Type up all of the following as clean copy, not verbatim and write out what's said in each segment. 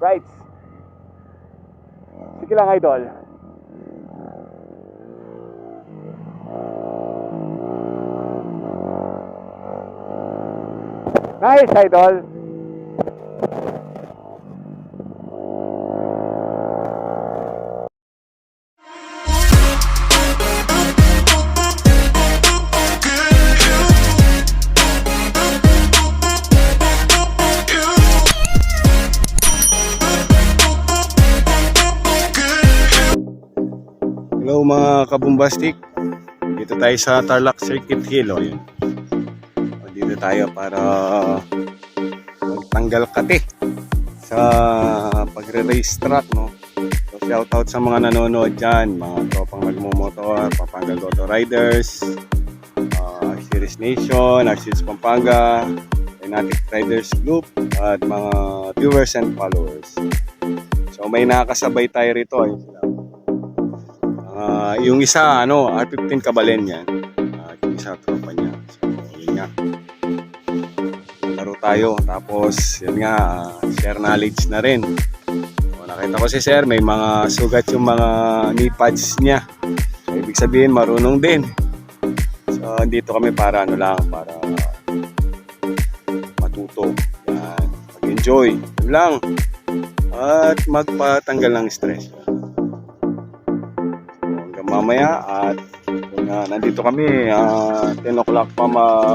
Right. Sige lang, idol. Nice, idol. Hello mga kabumbastik, dito tayo sa Tarlac Circuit Hill. Yun. Dito tayo para magtanggal kate sa pagre-race track, no? So shoutout sa mga nanonood dyan, mga tropang nagmumotor, Pampanga Auto Riders, Series Nation, Series Pampanga, Fanatic Riders Group, at mga viewers and followers. So may nakakasabay tayo rito. Ayun sila. Yung isa, R15 Kabalen yan. Yung isa, tropa niya. So, yun nga. Laro tayo. Tapos, yun nga, share knowledge na rin. So, nakita ko si sir, may mga sugat yung mga knee pads niya. So, ibig sabihin, marunong din. So, dito kami para para matuto. Yan. Mag-enjoy. Yun lang. At magpatanggal ng stress. Mamaya at nandito kami 10 o'clock pa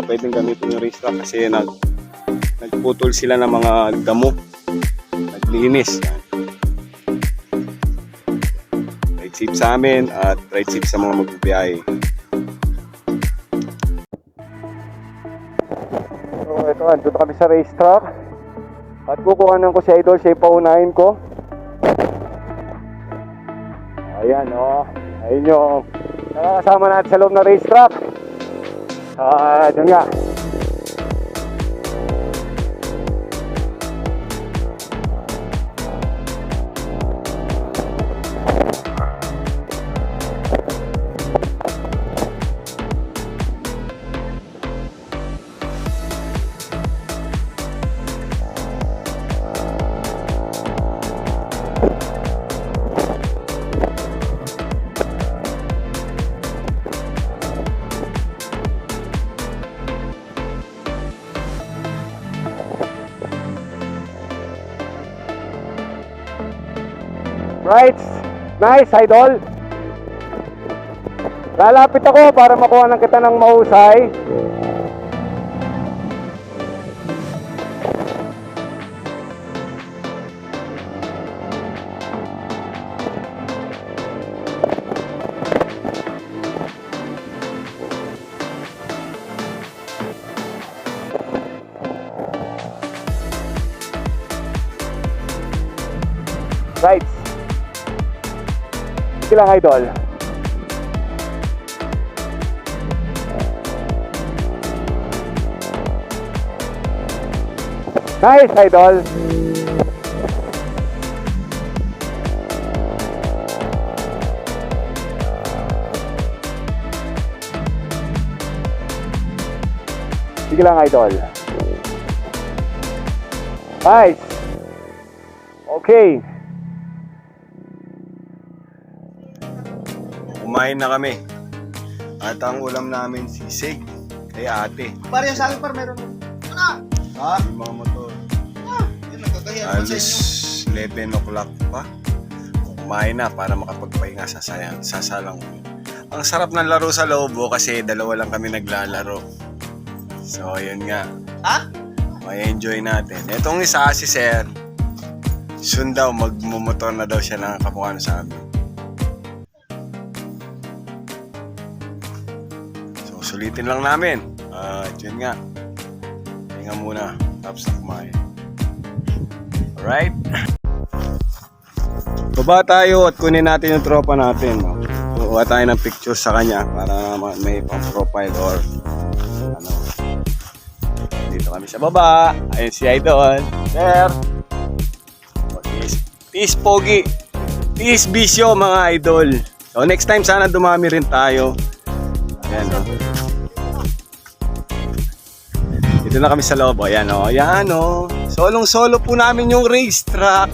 pwedeng gamitin yung racetrack kasi nagputol sila ng mga damo, naglinis. Ride safe sa amin at ride safe sa mga magbibiyahe. So ito, andito kami sa racetrack at kukuhanan ko si idol, siya paunahin ko. Ayan, ayun yung nakakasama natin sa loob ng racetrack. Yun nga. Right, nice idol. Lalapit ako para makuha ng kita ng mahusay. Right. Sige lang, idol. Nice, idol. Sige lang, idol. Nice. Okay. Kumain na kami at ang ulam namin sisig kay ate. Pare sa akin par meron. Ano? Ha? Yung mga motor. Yun nagkakahiya ko sa Alos inyo. 11 o'clock pa. Kumain na para makapagpahinga sa salang. Ang sarap ng laro sa Lobo kasi dalawa lang kami naglalaro. So yun nga. Ha? May enjoy natin. Itong isa si Sir. Soon daw magmumotor na daw siya ng kamukha sa amin. Sulitin lang namin. Yun nga. Hinga muna. Tapos na kumain. Alright? Baba tayo at kunin natin yung tropa natin. Kuha tayo ng picture sa kanya para may pang-profile or ano. Dito kami sa baba. Ayun si Idol. Sir. Peace Pogi. Peace Bisyo mga idol. So next time sana dumami rin tayo. Ayan o. Dito na kami sa loob. Ayan o. Ayan o. Solong-solo po namin yung racetrack.